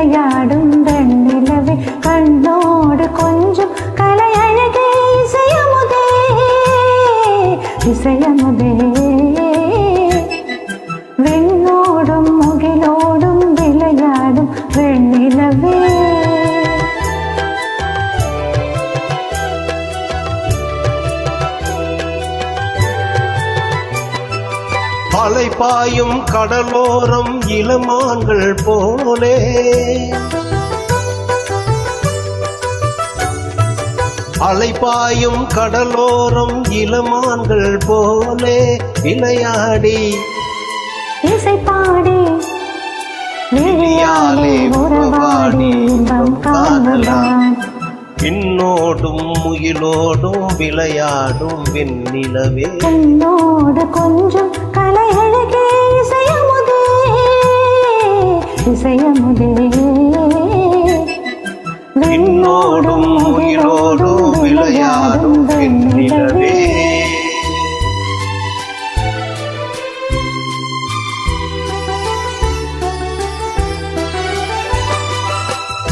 விளையாடும் வெண்ணிலவே கண்ணோடு கொஞ்சம் கலையழகே இசையமுதே இசையமுதே விண்ணோடும் முகிலோடும் விளையாடும் வெண்ணிலவே அலைபாயும் கடலோரம் இளமான்கள் போலே அலைபாயும் கடலோரம் இளமான்கள் போலே விளையாடி இசைப்பாடி விழியாலே உறவாடி இன்பம் காணலாம் விண்ணோடும் முகிலோடும் விளையாடும் வெண்ணிலவே என்னோடு கொஞ்சம் கலையழகே இசையமுதே இசையமுதே விண்ணோடும் முகிலோடும் விளையாடும் வெண்ணிலவே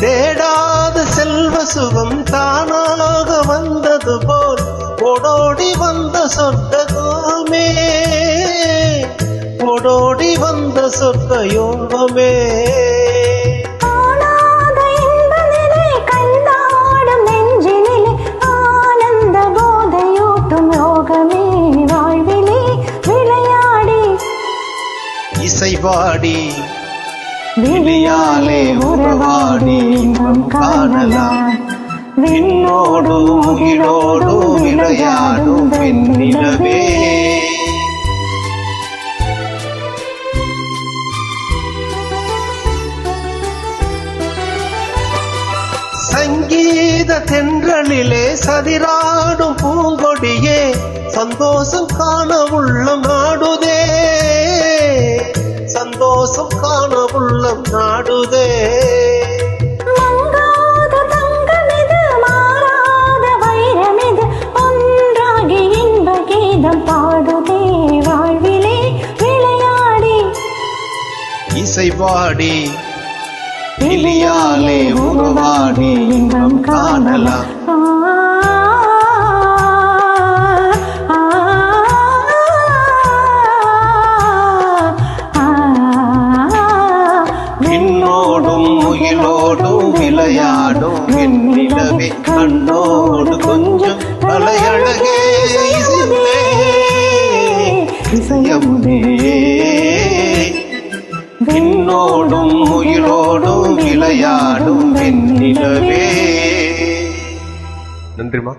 தேடாத செல்வ சுகம் தானாக வந்தது போல் ஓடோடி வந்த சொர்க்கமே ஓடோடி வந்த சொர்க்க யோகமே இசைவாடி விழியாலே உறவாடி இன்பம் காணலாம் விண்ணோடு முகிலோடு விளையாடும் வெண்ணிலவே சங்கீத தென்றலிலே சதிராடும் பூங்கொடியே சந்தோஷம் காண உள்ளம் நாடுதே சந்தோஷம் காண உள்ளம் நாடுதே மங்காத தங்கமிது மாறாத வைரமிது ஒன்றாகி இன்ப கீதம் பாடுதே வாழ்விலே விளையாடி இசைவாடி விழியாலே உறவாடி இன்பம் காணலாம் விண்ணோடும் முகிலோடும் விளையாடும் வெண்ணிலவே கண்ணோடு கொஞ்சம் கலையழகே இசையமுதே விண்ணோடும் முகிலோடும் விளையாடும் வெண்ணிலவே. நன்றிமா.